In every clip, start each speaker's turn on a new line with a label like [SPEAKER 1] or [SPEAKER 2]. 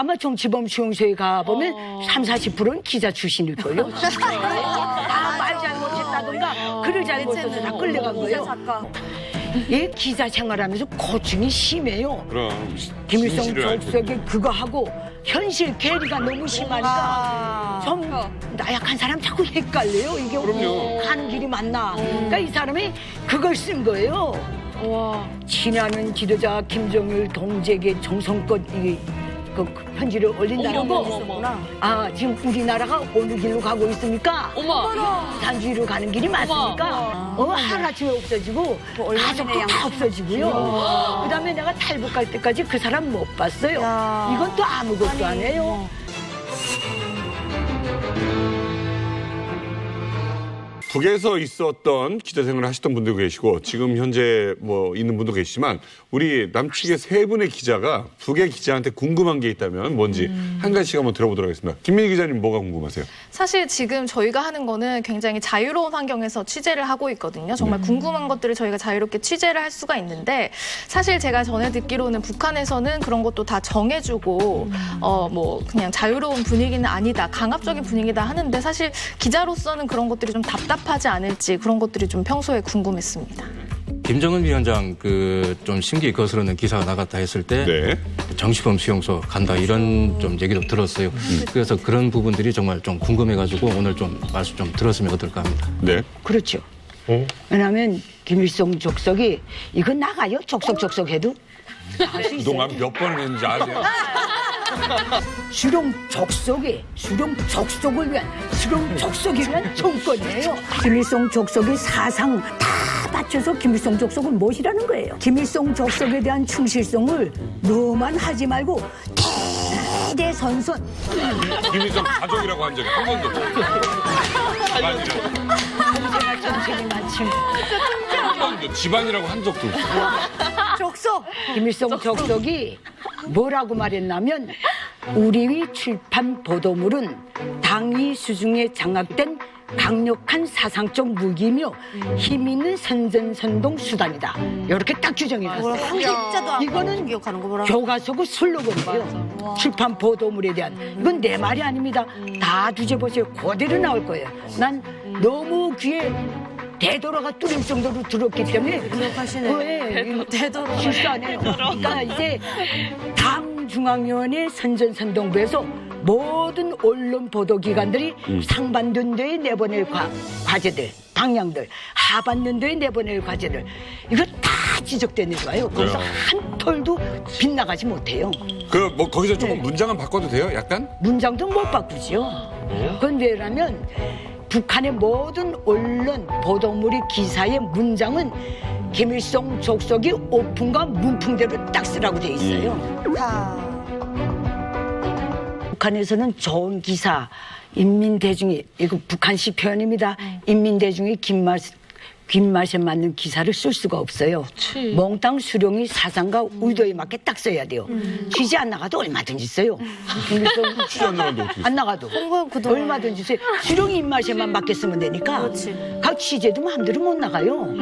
[SPEAKER 1] 아마 정치범 수용소에 가보면 30~40%는 기자 출신일걸요. 다 말 잘못했다던가 글을 잘못해서 다 끌려간 거예요. 예, 기자 생활하면서 고충이 심해요.
[SPEAKER 2] 그럼
[SPEAKER 1] 김일성
[SPEAKER 2] 진실을 알
[SPEAKER 1] 족속이 그거 하고 현실 괴리가 너무 심하니까 좀 나약한 사람 자꾸 헷갈려요. 이게
[SPEAKER 2] 그럼요.
[SPEAKER 1] 가는 길이 맞나. 그러니까 이 사람이 그걸 쓴 거예요. 친하는 지도자 김정일 동지에게 정성껏 그 편지를 올린다는 거. 아, 지금 우리나라가 어느 길로 가고 있습니까? 단주의로 가는 길이 맞습니까? 하루아침에 없어지고 가족도 다 없어지고요. 그다음에 내가 탈북할 때까지 그 사람 못 봤어요. 이건 또 아무것도 안 해요.
[SPEAKER 2] 북에서 있었던 기자 생활을 하셨던 분도 계시고 지금 현재 뭐 있는 분도 계시지만 우리 남측의 세 분의 기자가 북의 기자한테 궁금한 게 있다면 뭔지 한 가지씩 한번 들어보도록 하겠습니다. 김민희 기자님 뭐가 궁금하세요?
[SPEAKER 3] 사실 지금 저희가 하는 거는 굉장히 자유로운 환경에서 취재를 하고 있거든요. 정말 궁금한 것들을 저희가 자유롭게 취재를 할 수가 있는데 사실 제가 전에 듣기로는 북한에서는 그런 것도 다 정해주고 뭐 그냥 자유로운 분위기는 아니다, 강압적인 분위기다 하는데 사실 기자로서는 그런 것들이 좀 답답하지 않을지 그런 것들이 좀 평소에 궁금했습니다.
[SPEAKER 4] 김정은 위원장 좀 심기 거스르는 기사가 나갔다 했을 때
[SPEAKER 2] 네.
[SPEAKER 4] 정치범 수용소 간다 이런 좀 얘기도 들었어요. 그래서 그런 부분들이 정말 좀 궁금해가지고 오늘 좀 말씀 좀 들었으면 어떨까 합니다.
[SPEAKER 2] 네.
[SPEAKER 1] 그렇죠. 왜냐하면 김일성 족속이 이거 나가요? 족속 해도?
[SPEAKER 2] 그동안 몇 번을 했는지 아세요?
[SPEAKER 1] 수령 족속을 위한 정권이에요. 김일성 족속의 사상 다 바쳐서 김일성 족속을 모시라는 거예요. 김일성 족속에 대한 충실성을 너만 하지 말고 대대선선.
[SPEAKER 2] 김일성 가족이라고 한 적이 한 번도 없어요.
[SPEAKER 1] 정책이 마침
[SPEAKER 2] 한 번도 집안이라고 한 적도 없어요.
[SPEAKER 1] 김일성 족속이 뭐라고 말했냐면 우리의 출판 보도물은 당위 수중에 장악된 강력한 사상적 무기며 힘 있는 선전선동 수단이다. 이렇게 딱 규정해놨어요. 이거는 교과서고 슬로건이에요. 출판 보도물에 대한. 이건 내 말이 아닙니다. 다 뒤져보세요. 그대로 나올 거예요. 난 너무 귀에 대도로가 뚫릴 정도로 들었기 때문에 대도로 실수 안 해요. 그러니까 이제 당 중앙위원회 선전선동부에서 모든 언론 보도기관들이 상반년도에 내보낼 과제들, 방향들, 하반년도에 내보낼 과제들 이거 다 지적돼 내려와요. 거기서 한 톨도 빗나가지 못해요.
[SPEAKER 2] 뭐 거기서 조금 문장은 바꿔도 돼요? 약간?
[SPEAKER 1] 문장도 못 바꾸지요. 그건 왜냐면 북한의 모든 언론 보도물의 기사의 문장은 김일성 족속이 오픈과 문풍대로 딱 쓰라고 돼 있어요. 북한에서는 좋은 기사, 인민대중이, 이거 북한식 표현입니다. 인민대중이 귓맛에 맞는 기사를 쓸 수가 없어요. 몽땅 수령이 사상과 의도에 맞게 딱 써야 돼요. 취재 안 나가도 얼마든지 써요.
[SPEAKER 2] 취재 안 나가도 어떻게
[SPEAKER 1] 안 나가도 얼마든지 써요. 수령이 입맛에만 맞게 쓰면 되니까 각 취재도 마음대로 못 나가요.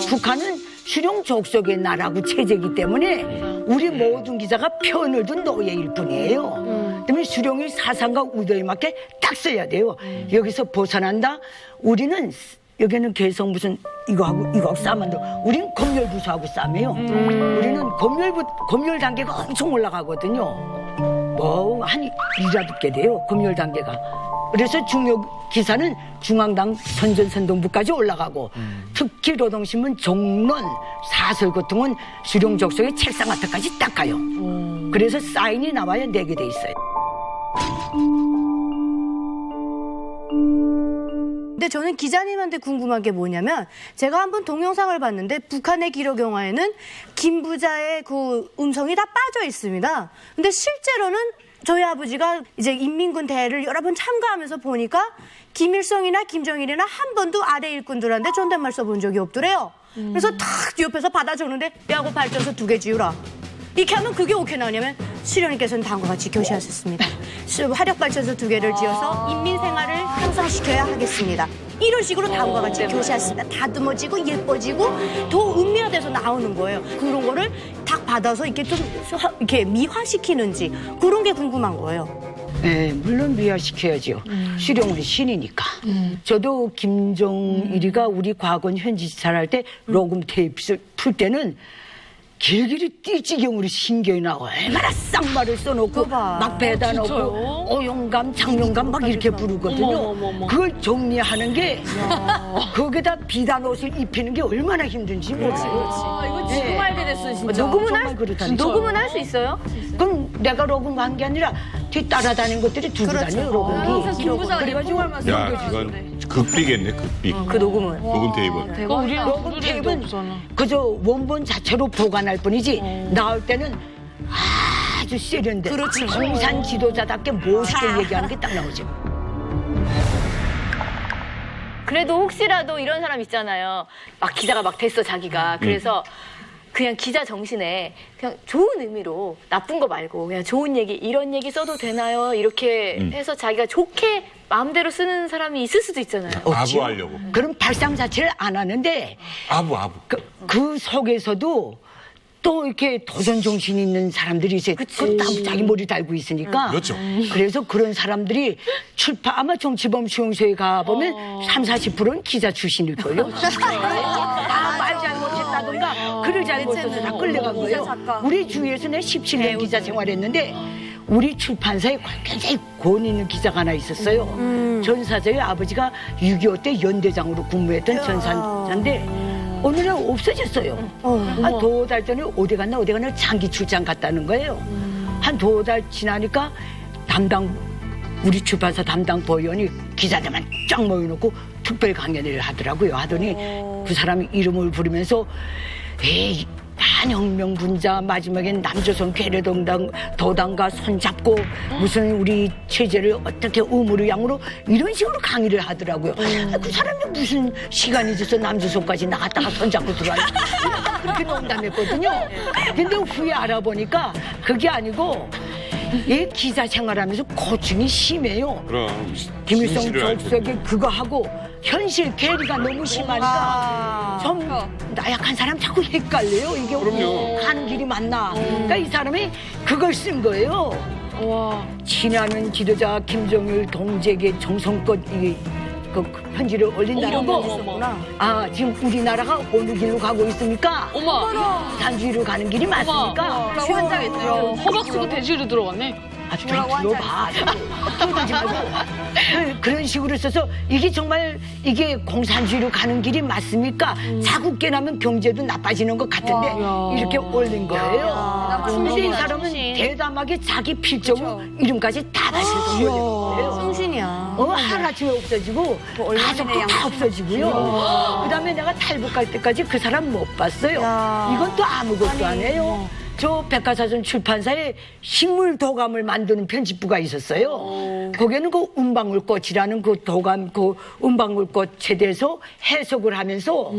[SPEAKER 1] 북한은 수령 족속의 나라고 체제이기 때문에 우리 모든 기자가 편을 둔 노예일 뿐이에요. 때문에 수령이 사상과 의도에 맞게 딱 써야 돼요. 여기서 벗어난다? 우리는 여기는 계속 무슨 이거하고 싸움한다. 우리는 검열부서하고 싸움해요. 우리는 검열 단계가 엄청 올라가거든요. 뭐 한 2자 듣게 돼요. 검열 단계가. 그래서 중요 기사는 중앙당 선전선동부까지 올라가고 특히 노동신문 종론 사설 같은 건 수령 족속의 책상 앞에까지 딱 가요. 그래서 사인이 나와야 내게 돼 있어요.
[SPEAKER 5] 근데 저는 기자님한테 궁금한 게 뭐냐면 제가 한번 동영상을 봤는데 북한의 기록 영화에는 김 부자의 그 음성이 다 빠져 있습니다. 근데 실제로는 저희 아버지가 이제 인민군 대회를 여러 번 참가하면서 보니까 김일성이나 김정일이나 한 번도 아래 일꾼들한테 존댓말 써본 적이 없더래요. 그래서 탁 옆에서 받아 적는데 뼈하고 발전소 2개 지우라. 이렇게 하면 그게 오케이 나오냐면 수령님께서는 다음과 같이 교시하셨습니다. 화력발전소 2개를 지어서 인민생활을 향상시켜야 하겠습니다. 이런 식으로 다음과 같이 교시했습니다. 다듬어지고 예뻐지고 더 은밀화돼서 나오는 거예요. 그런 거를 탁 받아서 이렇게 좀 이렇게 미화시키는지 그런 게 궁금한 거예요.
[SPEAKER 1] 네, 물론 미화시켜야죠. 수령은 신이니까. 저도 김종일이가 우리 과거 현지지사를 할 때 녹음 테이프 풀 때는 길길이 띠지경으로 신경이 나 얼마나 쌍말을 써놓고 막 배다 놓고 오용감, 장용감 막 이렇게 부르거든요. 그걸 정리하는 게 거기다 비단 옷을 입히는 게 얼마나 힘든지 몰라요.
[SPEAKER 6] 이거 정말 대됐어 진짜.
[SPEAKER 5] 녹음은 할 수 있어요?
[SPEAKER 1] 그럼 내가 녹음한 게 아니라 뒤 따라다니는 것들이 두고 다녀요, 녹음기. 그래가지고
[SPEAKER 2] 야, 이건 극비겠네, 극비.
[SPEAKER 5] 그 녹음은.
[SPEAKER 2] 녹음 테이블.
[SPEAKER 1] 녹음 테이프는 그저 원본 자체로 보관할 뿐이지 나올 때는 아주 세련된 공산 지도자답게 멋있게 얘기하는 게 딱 나오죠.
[SPEAKER 6] 그래도 혹시라도 이런 사람 있잖아요. 막 기자가 막 됐어 자기가. 그래서 그냥 기자 정신에 그냥 좋은 의미로 나쁜 거 말고 그냥 좋은 얘기 이런 얘기 써도 되나요? 이렇게 해서 자기가 좋게 마음대로 쓰는 사람이 있을 수도 있잖아요.
[SPEAKER 2] 아부 하려고.
[SPEAKER 1] 그럼 발상 자체를 안 하는데
[SPEAKER 2] 아부.
[SPEAKER 1] 그 속에서도 또 이렇게 도전 정신이 있는 사람들이 있어요. 그거 다 자기 머리 달고 있으니까.
[SPEAKER 2] 그렇죠.
[SPEAKER 1] 그래서 그런 사람들이 아마 정치범 수용소에 가보면 30~40%는 기자 출신일걸요. 다 말 잘못했다던가 글을 잘못 써서 다 끌려간 거예요. 우리 주위에서 내가 17년 기자 생활했는데 우리 출판사에 굉장히 권 있는 기자가 하나 있었어요. 전사자의 아버지가 6.25 때 연대장으로 근무했던 전사자인데 어느 날 없어졌어요. 한 2달 전에 어디 갔나 장기 출장 갔다는 거예요. 한 2달 지나니까 우리 출판사 담당 보위원이 기자들만 쫙 모여놓고 특별 강연을 하더라고요. 하더니 그 사람이 이름을 부르면서 에이 한혁명 분자 마지막엔 남조선 괴뢰도당과 손잡고 무슨 우리 체제를 어떻게 우물의 양으로 이런 식으로 강의를 하더라고요. 그 사람이 무슨 시간이 있어서 남조선까지 나갔다가 손잡고 들어와요. 그렇게 농담했거든요. 근데 후에 알아보니까 그게 아니고 이 기자 생활하면서 고충이 심해요.
[SPEAKER 2] 그럼.
[SPEAKER 1] 김일성
[SPEAKER 2] 진실을 알죠.
[SPEAKER 1] 족속이 그거 하고 현실 괴리가 너무 심하니까 좀 나약한 사람 자꾸 헷갈려요. 이게
[SPEAKER 2] 그럼요.
[SPEAKER 1] 가는 길이 맞나. 그러니까 이 사람이 그걸 쓴 거예요. 친하는 지도자 김정일 동지에게 정성껏 그 편지를 올린다는 거. 지금 우리나라가 어느 길로 가고 있습니까? 산주의로 가는 길이 맞습니까?
[SPEAKER 7] 환장했어요. 허박 쓰고 돼지로 들어갔네.
[SPEAKER 1] 좀 들어봐. 떠들지 말고. 그런 식으로 써서 이게 정말 이게 공산주의로 가는 길이 맞습니까? 자국 깨나면 경제도 나빠지는 것 같은데 이렇게 올린 거예요. 근데 이 사람은 대담하게 자기 필적으로 이름까지 다 다셔서 올린 거예요.
[SPEAKER 5] 성신이야.
[SPEAKER 1] 하루아침에 없어지고 가족도 다 없어지고요. 그다음에 내가 탈북할 때까지 그 사람 못 봤어요. 이건 또 아무것도 안 해요. 저 백과사전 출판사에 식물 도감을 만드는 편집부가 있었어요. 거기에는 그 은방울꽃이라는 그 도감, 그 은방울꽃에 대해서 해석을 하면서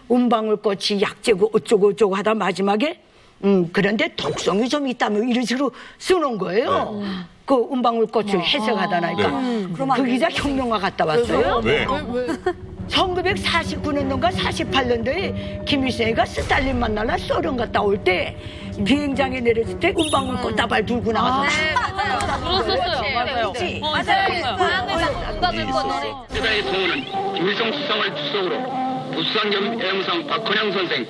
[SPEAKER 1] 은방울꽃이 약재고 어쩌고 하다 마지막에 그런데 독성이 좀 있다면 이런 식으로 써놓은 거예요. 그 은방울꽃을 해석하다 나니까 그 기자 혁명화 갔다 왔어요.
[SPEAKER 2] 왜?
[SPEAKER 1] 1949년도인가 48년도에 김일성이가 스탈린 만나러 소련 갔다 올 때 비행장에 내렸을 때 은방울 꽃다발 들고 나가서
[SPEAKER 7] 들었었어요. 맞아요.
[SPEAKER 8] 세다의 성우는 김일성 수상을 주석으로 부수상 겸 애무상 박헌영 선생,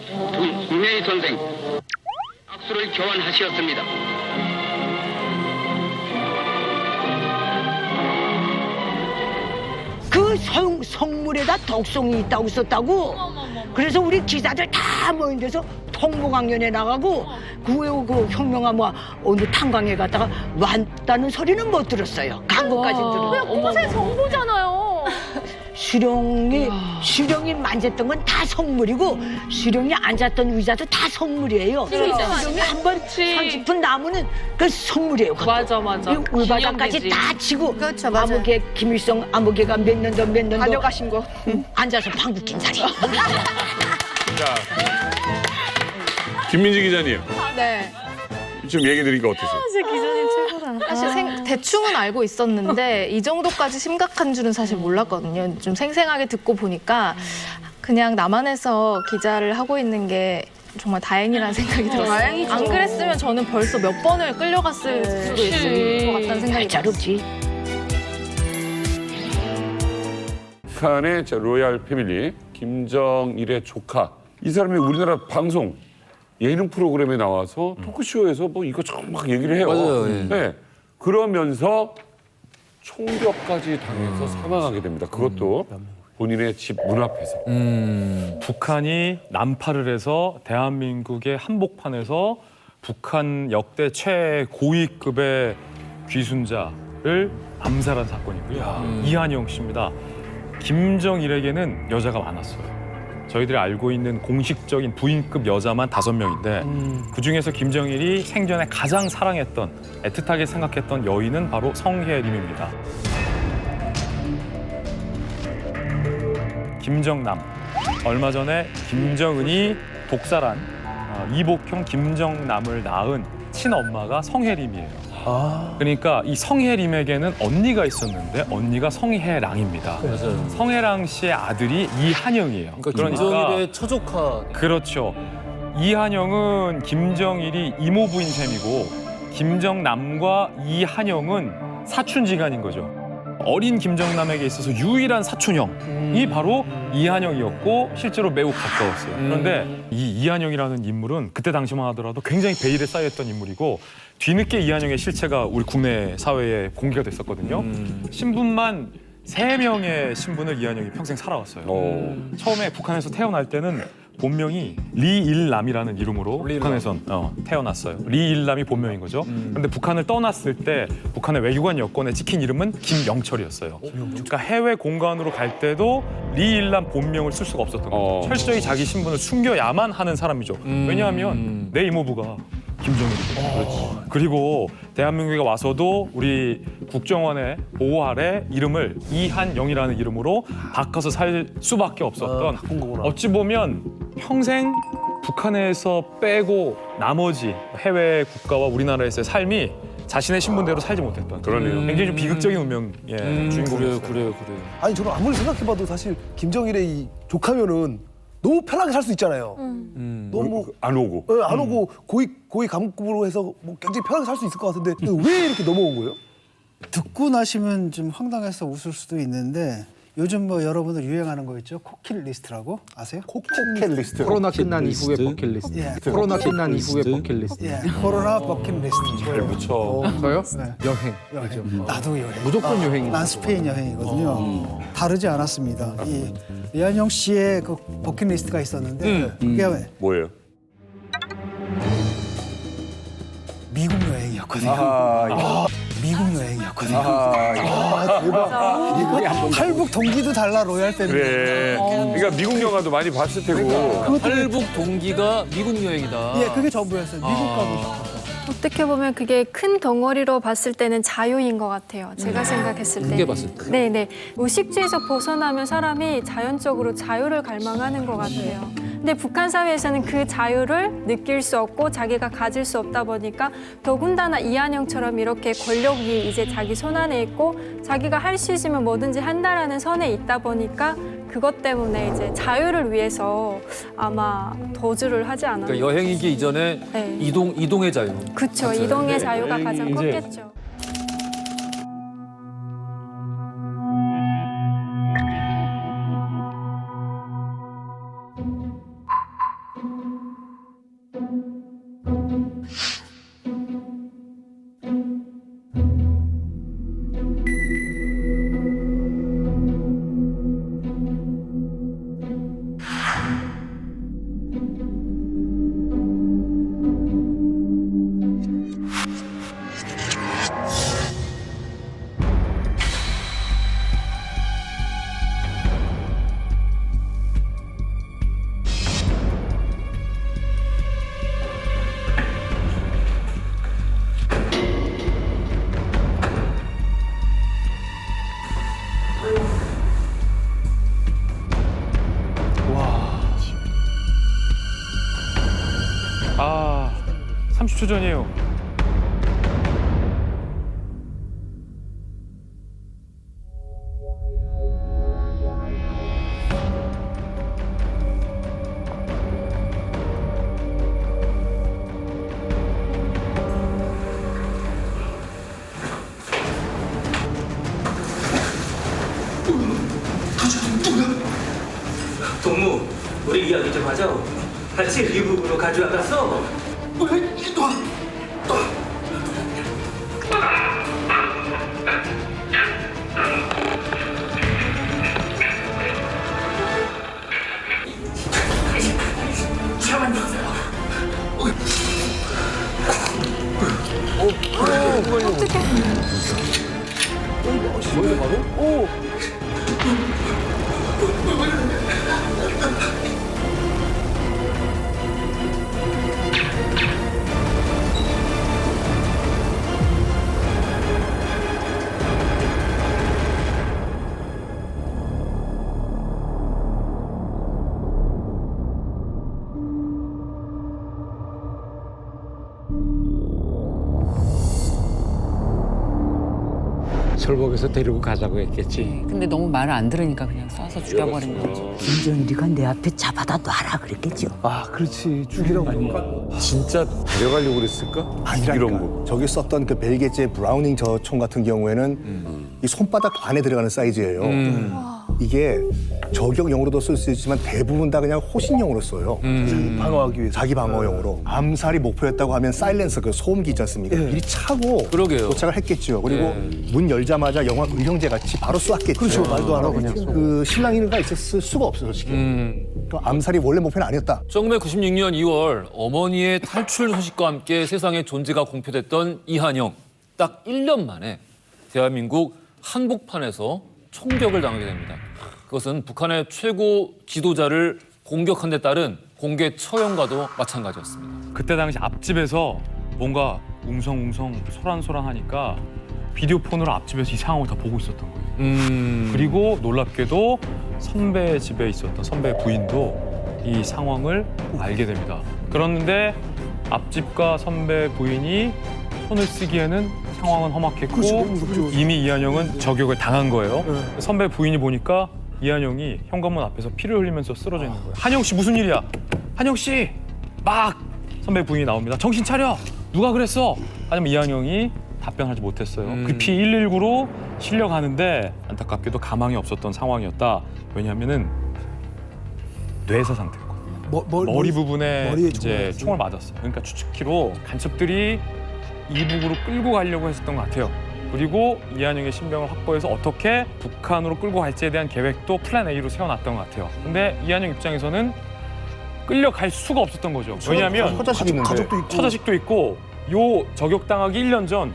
[SPEAKER 8] 김명희 선생 악수를 교환하시었습니다.
[SPEAKER 1] 그 성물에다 독성이 있다고 썼다고. 그래서 우리 기자들 다 모인 데서 통보강연에 나가고 그 혁명화 어느 탄광에 갔다가 왔다는 소리는 못 들었어요. 광고까지 들었어요.
[SPEAKER 6] 곳의 정보잖아요.
[SPEAKER 1] 수령이 만졌던 건 다 성물이고 수령이 앉았던 의자도 다 성물이에요. 수령이 한번 손짚은 나무는 그 성물이에요.
[SPEAKER 7] 맞아.
[SPEAKER 1] 울바닥까지 다 치고
[SPEAKER 5] 그렇죠, 맞아요.
[SPEAKER 1] 암흑의 김일성 암흑의가 몇 년도
[SPEAKER 7] 가져가신 거.
[SPEAKER 1] 앉아서 방구 낀 자리.
[SPEAKER 2] 자, 김민지 기자님.
[SPEAKER 3] 네.
[SPEAKER 2] 좀 얘기 드리니까 어땠어요?
[SPEAKER 5] 기자님 최고다.
[SPEAKER 3] 사실 대충은 알고 있었는데 이 정도까지 심각한 줄은 사실 몰랐거든요. 좀 생생하게 듣고 보니까 그냥 남한에서 기자를 하고 있는 게 정말 다행이라는 생각이 들었어요.
[SPEAKER 5] 다행이죠.
[SPEAKER 3] 안 그랬으면 저는 벌써 몇 번을 끌려갔을 수도 있을 것 같다는 생각이 들었어요.
[SPEAKER 1] 자르지.
[SPEAKER 2] 북한의 로얄 패밀리 김정일의 조카 이 사람이 우리나라 방송 예능 프로그램에 나와서 토크쇼에서 뭐 이것저것 막 얘기를 해요.
[SPEAKER 4] 맞아요, 예.
[SPEAKER 2] 네. 그러면서 총격까지 당해서 사망하게 됩니다. 그것도 본인의 집 문 앞에서.
[SPEAKER 9] 북한이 난파를 해서 대한민국의 한복판에서 북한 역대 최고위급의 귀순자를 암살한 사건이고요. 이한영 씨입니다. 김정일에게는 여자가 많았어요. 저희들이 알고 있는 공식적인 부인급 여자만 5명인데 그중에서 김정일이 생전에 가장 사랑했던, 애틋하게 생각했던 여인은 바로 성혜림입니다. 김정남. 얼마 전에 김정은이 독살한 이복형 김정남을 낳은 친엄마가 성혜림이에요. 그러니까 이 성혜림에게는 언니가 있었는데 언니가 성혜랑입니다.
[SPEAKER 4] 맞아요.
[SPEAKER 9] 성혜랑 씨의 아들이 이한영이에요.
[SPEAKER 4] 그러니까 김정일의 처조카.
[SPEAKER 9] 그렇죠. 이한영은 김정일이 이모부인 셈이고 김정남과 이한영은 사촌지간인 거죠. 어린 김정남에게 있어서 유일한 사촌형이 바로 이한영이었고 실제로 매우 가까웠어요. 그런데 이 이한영이라는 인물은 그때 당시만 하더라도 굉장히 베일에 쌓여있던 인물이고 뒤늦게 이한영의 실체가 우리 국내 사회에 공개가 됐었거든요. 신분만 3명의 신분을 이한영이 평생 살아왔어요. 처음에 북한에서 태어날 때는 본명이 리일남이라는 이름으로 북한에선 태어났어요. 리일남이 본명인 거죠. 그런데 북한을 떠났을 때 북한의 외교관 여권에 찍힌 이름은 김영철이었어요. 그러니까 해외 공간으로 갈 때도 리일남 본명을 쓸 수가 없었던 거예요. 철저히 자기 신분을 숨겨야만 하는 사람이죠. 왜냐하면 내 이모부가 김정일이거든요. 그리고 대한민국에 와서도 우리 국정원의 보호 아래 이름을 이한영이라는 이름으로 바꿔서 살 수밖에 없었던 어찌 보면 평생 북한에서 빼고 나머지 해외 국가와 우리나라에서의 삶이 자신의 신분대로 살지 못했던
[SPEAKER 2] 그러네요.
[SPEAKER 9] 굉장히 좀 비극적인 운명의 주인공이었어요.
[SPEAKER 4] 그래요.
[SPEAKER 10] 아니 저는 아무리 생각해봐도 사실 김정일의 이 조카면은 너무 편하게 살 수 있잖아요. 너무
[SPEAKER 2] 안 오고.
[SPEAKER 10] 안 오고 고위 간부급으로 해서 뭐 굉장히 편하게 살 수 있을 것 같은데 왜 이렇게 넘어온 거예요?
[SPEAKER 11] 듣고 나시면 좀 황당해서 웃을 수도 있는데 요즘 뭐 여러분들 유행하는 거 있죠? 코킬 리스트라고 아세요?
[SPEAKER 10] 코켓 리스트.
[SPEAKER 12] 코로나 끝난 이후의 버킷리스트.
[SPEAKER 11] 예.
[SPEAKER 12] 코로나 끝난 이후의 버킷리스트.
[SPEAKER 11] 예, 코로나 버킷 리스트.
[SPEAKER 2] 잘 붙여.
[SPEAKER 12] 저요?
[SPEAKER 11] 네.
[SPEAKER 12] 여행.
[SPEAKER 11] 나도 여행.
[SPEAKER 12] 무조건 여행이죠.
[SPEAKER 11] 난 스페인 여행이거든요. 다르지 않았습니다. 이 이한영 씨의 그 버킷 리스트가 있었는데 그게
[SPEAKER 2] 뭐예요?
[SPEAKER 11] 미국 여행이었거든요. 미국 여행이었거든요. 대박. 탈북 동기도 달라 로얄 때는.
[SPEAKER 2] 그래. 그러니까 미국 영화도 많이 봤을 테고.
[SPEAKER 4] 탈북 동기가 미국 여행이다.
[SPEAKER 11] 예, 그게 전부였어요. 미국 가고 싶어서.
[SPEAKER 13] 어떻게 보면 그게 큰 덩어리로 봤을 때는 자유인 것 같아요. 제가 생각했을 때.
[SPEAKER 4] 크게 봤을 때.
[SPEAKER 13] 네네. 의식주에서 벗어나면 사람이 자연적으로 자유를 갈망하는 것 같아요. 근데 북한 사회에서는 그 자유를 느낄 수 없고 자기가 가질 수 없다 보니까 더군다나 이한영처럼 이렇게 권력이 이제 자기 손안에 있고 자기가 할 수 있으면 뭐든지 한다라는 선에 있다 보니까 그것 때문에 이제 자유를 위해서 아마 도주를 하지 않았나.
[SPEAKER 4] 그러니까 여행이기 이전에
[SPEAKER 13] 네.
[SPEAKER 4] 이동의 자유.
[SPEAKER 13] 그렇죠. 이동의 자유가 가장
[SPEAKER 9] 이제
[SPEAKER 13] 컸겠죠.
[SPEAKER 9] 아, 30초 전이에요.
[SPEAKER 14] 동무, 우리 이야기 좀 하자. 같이 리뷰로 가져와갔어.
[SPEAKER 15] 철복에서 데리고 가자고 했겠지.
[SPEAKER 16] 근데 너무 말을 안 들으니까 그냥 쏴서 죽여버린 거죠.
[SPEAKER 1] 김정일이가 내 앞에 잡아다 놔라 그랬겠죠.
[SPEAKER 10] 아, 그렇지. 죽이라고.
[SPEAKER 2] 진짜 데려가려고 그랬을까? 이런 거.
[SPEAKER 17] 저기 썼던 그 벨게제 브라우닝 저 총 같은 경우에는 이 손바닥 안에 들어가는 사이즈예요. 이게 저격용으로도 쓸 수 있지만 대부분 다 그냥 호신용으로 써요.
[SPEAKER 10] 방어하기 위해서.
[SPEAKER 17] 자기 방어용으로. 암살이 목표였다고 하면 사일렌서 그 소음기 있지 않습니까? 미리 차고
[SPEAKER 4] 그러게요.
[SPEAKER 17] 도착을 했겠죠. 그리고 문 열자마자 영화 의형제 같이 바로 쐈겠죠.
[SPEAKER 10] 그렇죠. 말도 안 하고
[SPEAKER 17] 그냥 그 신랑이가 있었을 수가 없어요, 솔직히. 그러니까 암살이 원래 목표는 아니었다.
[SPEAKER 18] 1996년 2월 어머니의 탈출 소식과 함께 세상에 존재가 공표됐던 이한영. 딱 1년 만에 대한민국 한복판에서 총격을 당하게 됩니다. 그것은 북한의 최고 지도자를 공격한 데 따른 공개 처형과도 마찬가지였습니다.
[SPEAKER 9] 그때 당시 앞집에서 뭔가 웅성웅성 소란소란하니까 비디오 폰으로 앞집에서 이 상황을 다 보고 있었던 거예요. 그리고 놀랍게도 선배 집에 있었던 선배 부인도 이 상황을 알게 됩니다. 그런데 앞집과 선배 부인이 손을 쓰기에는 상황은 험악했고 이미 이한영은 저격을 당한 거예요. 선배 부인이 보니까 이한영이 현관문 앞에서 피를 흘리면서 쓰러져 있는 거예요. 한영 씨 무슨 일이야? 한영 씨! 막 선배 부인이 나옵니다. 정신 차려! 누가 그랬어? 하지만 이한영이 답변하지 못했어요. 급히 119로 실려가는데 안타깝게도 가망이 없었던 상황이었다. 왜냐하면은 뇌사 상태였거든요. 머리 부분에 이제 총을 맞았어요. 그러니까 추측키로 간첩들이 이북으로 끌고 가려고 했었던 것 같아요. 그리고 이한영의 신병을 확보해서 어떻게 북한으로 끌고 갈지에 대한 계획도 플랜 A로 세워놨던 것 같아요. 근데 이한영 입장에서는 끌려갈 수가 없었던 거죠. 왜냐하면 처자식도 있고 요 저격당하기 1년 전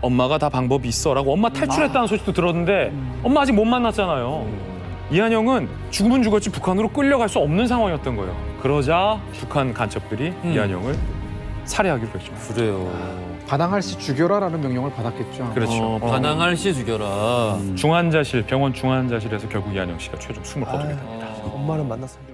[SPEAKER 9] 엄마가 다 방법이 있어라고 엄마 탈출했다는 소식도 들었는데 엄마 아직 못 만났잖아요. 이한영은 죽으면 죽었지 북한으로 끌려갈 수 없는 상황이었던 거예요. 그러자 북한 간첩들이 이한영을 살해하기로 결심했어요.
[SPEAKER 18] 그래요.
[SPEAKER 12] 반항할 시 죽여라라는 명령을 받았겠죠.
[SPEAKER 9] 그렇죠.
[SPEAKER 18] 반항할 시 죽여라.
[SPEAKER 9] 중환자실, 병원 중환자실에서 결국 이한영 씨가 최종 숨을 거두게 됩니다.
[SPEAKER 10] 엄마는 만났어요.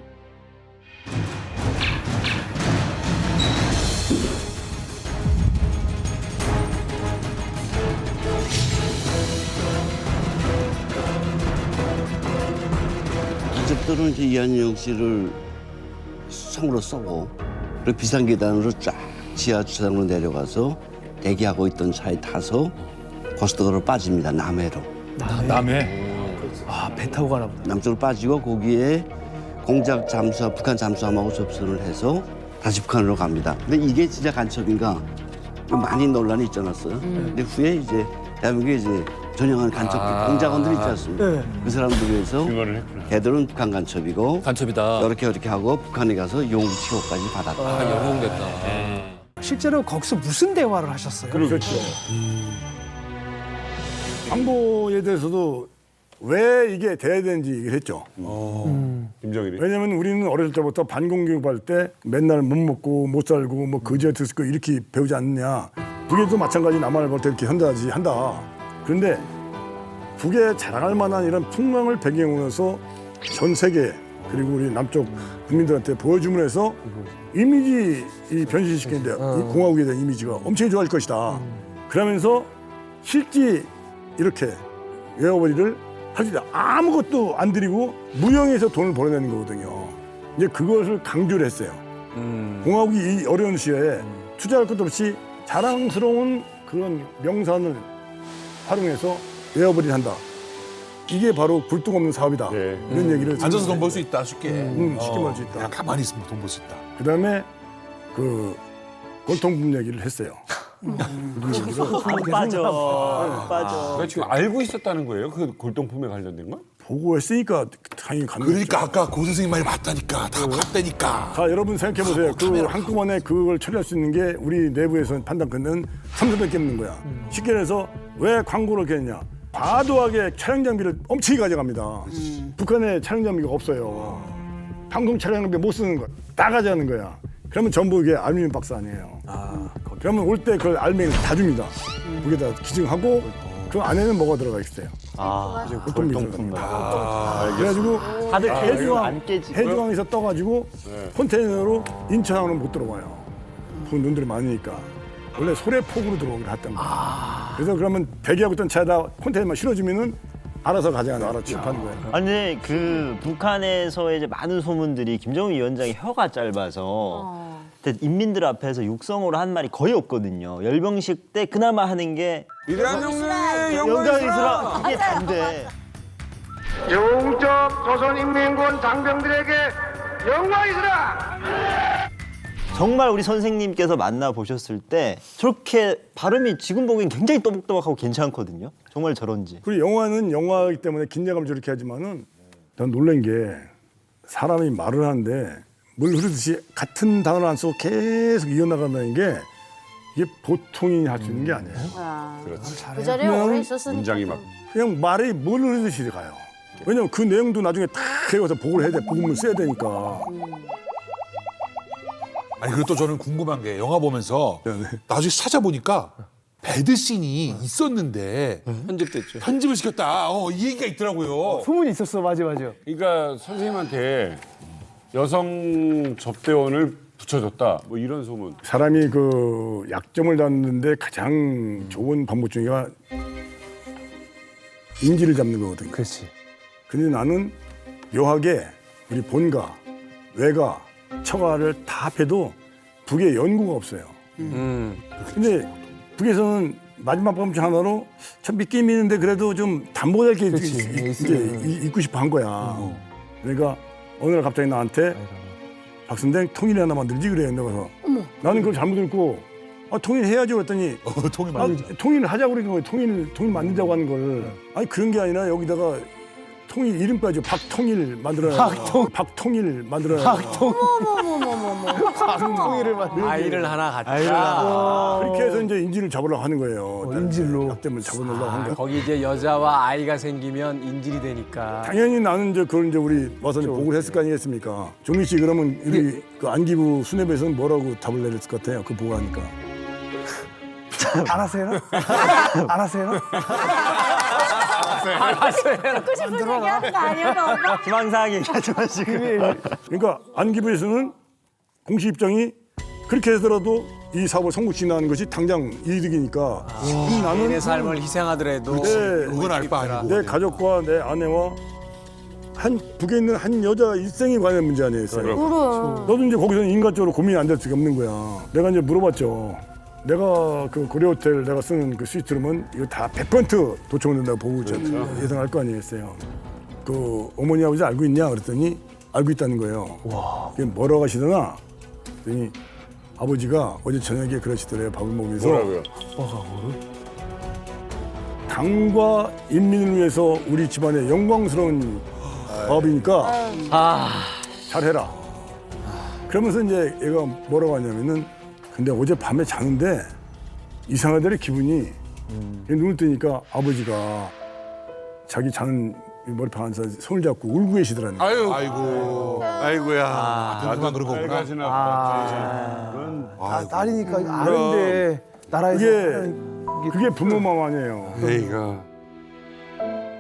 [SPEAKER 19] 간첩들은 이제 이한영 씨를 성으로 쏘고 그리고 비상계단으로 쫙 지하 주차장으로 내려가서 대기하고 있던 차에 타서 고속도로로 빠집니다. 남해로.
[SPEAKER 9] 남해?
[SPEAKER 10] 아, 배 타고 가나 보다.
[SPEAKER 19] 남쪽으로 빠지고 거기에 공작 잠수함, 북한 잠수함하고 접선을 해서 다시 북한으로 갑니다. 근데 이게 진짜 간첩인가? 많이 논란이 있지 않았어요? 근데 후에 이제 대한민국에 이제 전형한 간첩 공작원들 있지 않습니까? 그 사람들 위해서 걔들은 북한 간첩이고
[SPEAKER 18] 간첩이다.
[SPEAKER 19] 이렇게 하고 북한에 가서 용의 취급까지 받았다.
[SPEAKER 18] 연봉됐다.
[SPEAKER 11] 실제로 거기서 무슨 대화를 하셨어요?
[SPEAKER 20] 그렇죠. 안보에 대해서도 왜 이게 돼야 되는지 얘기를 했죠.
[SPEAKER 2] 김정일이.
[SPEAKER 20] 왜냐면 우리는 어렸을 때부터 반공교육할 때 맨날 못 먹고 못 살고 뭐 거지같이 쓰고 이렇게 배우지 않느냐. 북에도 마찬가지 남한을 볼 때 이렇게 한다. 그런데 북에 자랑할 만한 이런 풍광을 배경으로 해서 전 세계 그리고 우리 남쪽 국민들한테 보여줌으로 해서 이미지 변신시키는데 이 공화국에 대한 이미지가 엄청 좋아질 것이다. 그러면서 실제 이렇게 외화벌이를 할 수 있다. 아무것도 안 들이고 무형에서 돈을 벌어내는 거거든요. 이제 그것을 강조를 했어요. 공화국이 이 어려운 시기에 투자할 것도 없이 자랑스러운 그런 명산을 활용해서 외화벌이를 한다. 이게 바로 굴뚝 없는 사업이다. 이런 얘기를
[SPEAKER 21] 앉아서 돈 벌 수 있다 쉽게.
[SPEAKER 20] 쉽게 벌 수 있다.
[SPEAKER 21] 그냥 가만히 있으면 돈 벌 수 있다.
[SPEAKER 20] 그다음에 그 권통금 얘기를 했어요.
[SPEAKER 22] 안 빠져.
[SPEAKER 2] 그러니까 지금 알고 있었다는 거예요? 그 골동품에 관련된 건?
[SPEAKER 20] 보고했으니까 당연히 가는
[SPEAKER 21] 그러니까 아까 고 선생님 말이 맞다니까. 다 봤다니까.
[SPEAKER 20] 자, 여러분 생각해 보세요. 그 한꺼번에 그걸 처리할 수 있는 게 우리 내부에서 판단 끝는 300개 없는 거야. 쉽게 해서 왜 광고를 이렇게 했냐? 과도하게 촬영 장비를 엄청 가져갑니다. 북한에 촬영 장비가 없어요. 방송 촬영 장비 못 쓰는 거야. 다 가져가는 거야. 그러면 전부 이게 알루미늄 박스 아니에요. 그러면 올 때 그 알루미늄 다 줍니다. 거기다 기증하고 그 안에는 뭐가 들어가 있어요. 골동품. 그래가지고
[SPEAKER 22] 다들
[SPEAKER 20] 해주왕,
[SPEAKER 22] 안 깨지고.
[SPEAKER 20] 해주왕에서 떠가지고 컨테이너로 인천항으로 못 들어와요. 그 눈들이 많으니까. 원래 소래폭으로 들어오기로 했던 거예요. 그래서 그러면 대기하고 있던 차에다 컨테이너만 실어주면은 알아서 가져가는 알아서 취급하는 거예요.
[SPEAKER 22] 아니 그 북한에서의 이제 많은 소문들이 김정은 위원장이 혀가 짧아서 인민들 앞에서 육성으로 한 말이 거의 없거든요. 열병식 때 그나마 하는 게
[SPEAKER 21] 위대한 명령에
[SPEAKER 22] 영광이 있으라. 이게 단데.
[SPEAKER 8] 영적 조선인민군 장병들에게 영광이 있으라.
[SPEAKER 22] 정말 우리 선생님께서 만나보셨을 때 저렇게 발음이 지금 보기엔 굉장히 또박또박하고 괜찮거든요. 정말 저런지.
[SPEAKER 20] 그리고 영화는 영화이기 때문에 긴장감을 저렇게 하지만은 난 놀란 게 사람이 말을 하는데 물 흐르듯이 같은 단어를 안 쓰고 계속 이어나간다는 게 이게 보통이 할 수 있는 게 아니에요.
[SPEAKER 5] 그 자리에 오래 있었으니까.
[SPEAKER 2] 문장이 막
[SPEAKER 20] 그냥 말이 물 흐르듯이 가요. 왜냐면 그 내용도 나중에 다 해가서 보고를 해야 돼. 복음을 써야 되니까.
[SPEAKER 21] 아니 그리고 또 저는 궁금한 게 영화 보면서 나중에 찾아보니까 배드씬이 있었는데
[SPEAKER 2] 편집됐죠.
[SPEAKER 21] 편집을 시켰다. 이 얘기가 있더라고요.
[SPEAKER 10] 소문이 있었어. 맞아.
[SPEAKER 2] 그러니까 선생님한테 여성 접대원을 붙여줬다. 뭐 이런 소문.
[SPEAKER 20] 사람이 그 약점을 잡는데 가장 좋은 방법 중에가 인지를 잡는 거거든.
[SPEAKER 10] 그렇지.
[SPEAKER 20] 근데 나는 묘하게 우리 본가, 외가, 처가를 다 합해도 북에 연구가 없어요. 근데 북에서는 마지막 범죄 하나로 참 믿긴 믿는데 그래도 좀 담보가 이렇게 있고 싶어 한 거야. 그러니까 어느 날 갑자기 나한테 박선생 통일 하나 만들지 그래. 내가 나는 그걸 잘못 읽고 통일해야죠 그랬더니 통일을 하자고 그러니까 통일 만들자고 하는 걸 아니 그런 게 아니라 여기다가 통일 이름까지 박통일 만들어야 박통일 만들어야
[SPEAKER 10] 박통일을 만들어
[SPEAKER 21] 아이를 하나 갖자.
[SPEAKER 20] 그렇게 해서 이제 인질을 잡으려고 하는 거예요. 인질로 약점을 잡아놓으려고 하는 거예요.
[SPEAKER 21] 거기 이제 여자와 아이가 생기면 인질이 되니까.
[SPEAKER 20] 당연히 나는 이제 그걸 이제 우리 와서 보고를 했을 거 아니겠습니까? 종민 씨 그러면 우리 그 안기부 수뇌부에서는 뭐라고 답을 내렸을 것 같아요? 그 보고하니까.
[SPEAKER 10] 알아서 해라. 알아서 해라.
[SPEAKER 5] 듣고 싶은 얘기 하는 거 아니에요, 엄마?
[SPEAKER 22] 희망사항 얘기하지 마시고.
[SPEAKER 20] 그러니까 안기부에서는 공식 입장이 그렇게 해서라도 이 사업을 성공시키는 것이 당장 이득이니까 나는
[SPEAKER 21] 내 삶을 희생하더라도 그건 알 바 아니고
[SPEAKER 20] 내 가족과 내 아내와 북에 있는 한 여자 일생에 관한 문제 아니겠어요?
[SPEAKER 5] 그래.
[SPEAKER 20] 너도 이제 거기서는 인간적으로 고민이 안 될 수가 없는 거야. 내가 이제 물어봤죠. 내가 그 고려호텔 내가 쓰는 그 스위트룸은 이거 다 100% 도청된다고 보고 예상할 거 아니겠어요. 그 어머니 아버지 알고 있냐 그랬더니 알고 있다는 거예요. 그게 뭐라고 하시더나 그랬더니 아버지가 어제 저녁에 그러시더래요. 밥을 먹으면서
[SPEAKER 2] 뭐라고요?
[SPEAKER 20] 당과 인민을 위해서 우리 집안의 영광스러운 밥이니까 잘해라. 그러면서 이제 얘가 뭐라고 하냐면은 근데 어제 밤에 자는데 이상하더래 기분이. 눈을 뜨니까 아버지가 자기 자는 머리판 앉아서 손을 잡고 울고 계시더라는 거예요.
[SPEAKER 2] 아이고야.
[SPEAKER 21] 그만 그런 거구나.
[SPEAKER 10] 딸이니까 아는데 나라에서
[SPEAKER 20] 그게 부모 마음 아니에요.
[SPEAKER 2] 에이가.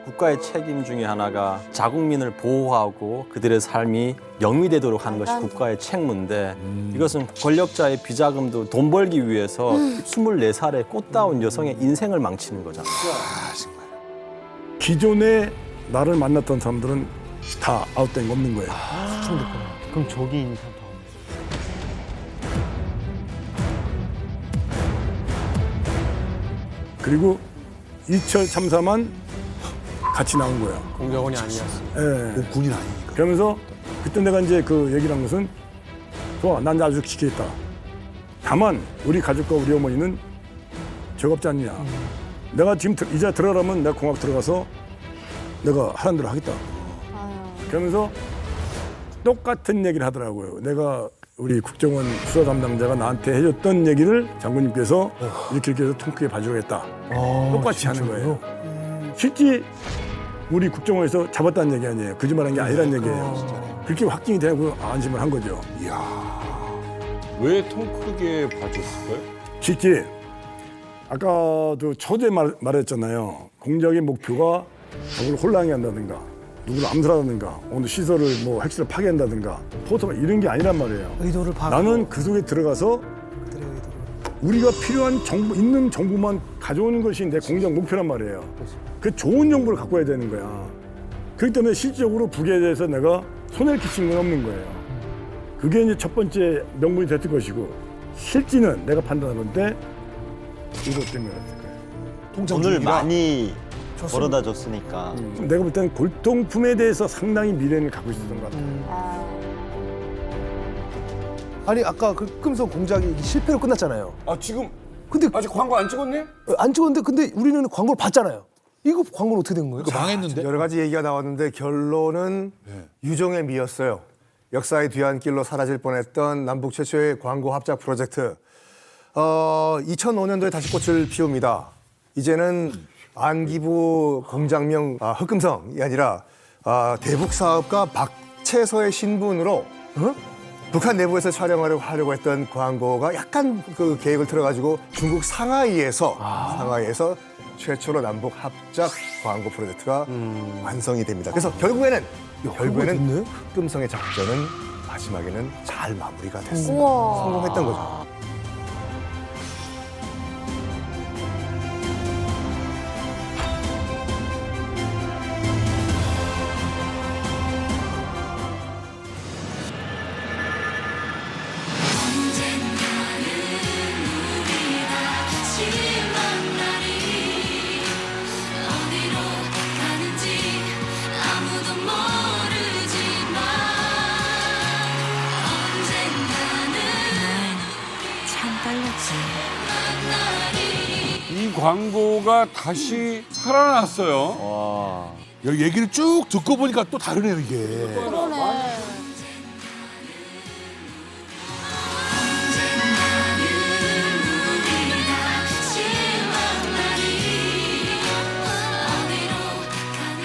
[SPEAKER 23] 국가의 책임 중에 하나가 자국민을 보호하고 그들의 삶이 영위되도록 하는 것이 국가의 책무인데 이것은 권력자의 비자금도 돈 벌기 위해서 24살의 꽃다운 여성의 인생을 망치는 거잖아요.
[SPEAKER 20] 기존에 나를 만났던 사람들은 다 아웃된 거 없는 거예요.
[SPEAKER 22] 그럼 저기 있는 사람 다
[SPEAKER 20] 그리고 이철 참사만 같이 나온 거야.
[SPEAKER 12] 공작원이 아니었어.
[SPEAKER 20] 예. 군인 아니니까. 그러면서 그때 내가 이제 그 얘기를 한 것은 좋아, 난 아주 지키겠다. 다만 우리 가족과 우리 어머니는 즐겁지 않냐. 내가 지금 이제 들어가면 내가 공학 들어가서 내가 하라는 대로 하겠다. 그러면서 똑같은 얘기를 하더라고요. 내가 우리 국정원 수사 담당자가 나한테 해줬던 얘기를 장군님께서 이렇게 해서 통크게 봐주겠다. 똑같이 하는 거예요. 실제 우리 국정원에서 잡았다는 얘기 아니에요. 거짓말한 게 아니라는 얘기예요. 그렇게 확증이 되고 안심을 한 거죠.
[SPEAKER 2] 왜 통 크게 봐줬을까요?
[SPEAKER 20] 실제 아까도 초대 말했잖아요. 공작의 목표가 적을 혼란하게 한다든가 누구를 암살하든가 어느 시설을 뭐 핵시설 파괴한다든가 포토가 이런 게 아니란 말이에요.
[SPEAKER 10] 의도를 파악하고.
[SPEAKER 20] 나는 그 속에 들어가서 우리가 필요한 정보, 있는 정보만 가져오는 것이 내 공작 목표란 말이에요. 그 좋은 정보를 갖고 와야 되는 거야. 그렇기 때문에 실질적으로 북에 대해서 내가 손해를 끼친 건 없는 거예요. 그게 이제 첫 번째 명분이 됐을 것이고 실지는 내가 판단하는데 이것 때문이었을 거예요.
[SPEAKER 22] 돈을 많이 벌어다 줬으니까.
[SPEAKER 20] 내가 볼 때는 골동품에 대해서 상당히 미련을 갖고 있었던 것 같아요.
[SPEAKER 10] 아니 아까 그 흑금성 공작이 실패로 끝났잖아요.
[SPEAKER 2] 아 지금
[SPEAKER 10] 근데
[SPEAKER 2] 아직 광고 안 찍었네?
[SPEAKER 10] 안 찍었는데 근데 우리는 광고를 봤잖아요. 이거 광고는 어떻게 된 거예요?
[SPEAKER 17] 여러 가지 얘기가 나왔는데 결론은 유종의 미였어요. 역사의 뒤안길로 사라질 뻔했던 남북 최초의 광고 합작 프로젝트. 2005년도에 다시 꽃을 피웁니다. 이제는 안기부 공장명 흑금성이 아니라 대북 사업가 박채서의 신분으로 북한 내부에서 촬영하려고 했던 광고가 약간 그 계획을 틀어가지고 중국 상하이에서 최초로 남북 합작 광고 프로젝트가 완성이 됩니다. 그래서 결국에는 흑금성의 작전은 마지막에는 잘 마무리가 됐습니다.
[SPEAKER 5] 우와.
[SPEAKER 17] 성공했던 거죠.
[SPEAKER 2] 이 광고가 다시 살아났어요.
[SPEAKER 21] 얘기를 쭉 듣고 보니까 또 다르네요, 이게.
[SPEAKER 5] 그러네.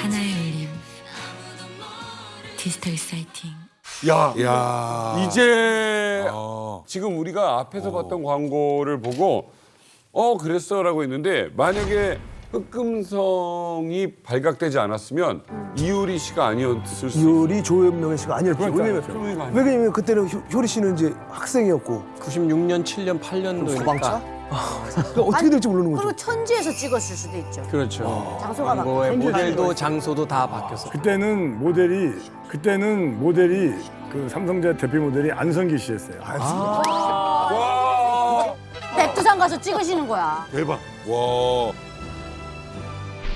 [SPEAKER 3] 하나의 울림 디지털 사이팅.
[SPEAKER 2] 야, 이제 지금 우리가 앞에서 봤던 광고를 보고 그랬어라고 했는데 만약에 흑금성이 발각되지 않았으면 이효리 씨가 아니었을 수
[SPEAKER 10] 이효리 조현명의 씨가 아니었죠.
[SPEAKER 2] 그러니까,
[SPEAKER 10] 왜냐면 그때는 효리 씨는 이제 학생이었고
[SPEAKER 12] 96년, 7년, 8년도니까.
[SPEAKER 10] 소방차? 어떻게 될지 모르는 거죠.
[SPEAKER 5] 그리고 천지에서 찍었을 수도 있죠.
[SPEAKER 12] 그렇죠.
[SPEAKER 5] 장소가
[SPEAKER 12] 광고의
[SPEAKER 5] 바뀌었어요.
[SPEAKER 12] 모델도 장소도 다 바뀌었어.
[SPEAKER 20] 그때는 모델이 그 삼성전자 대표 모델이 안성기 씨였어요.
[SPEAKER 5] 백두산 가서 찍으시는 거야.
[SPEAKER 2] 대박. 와.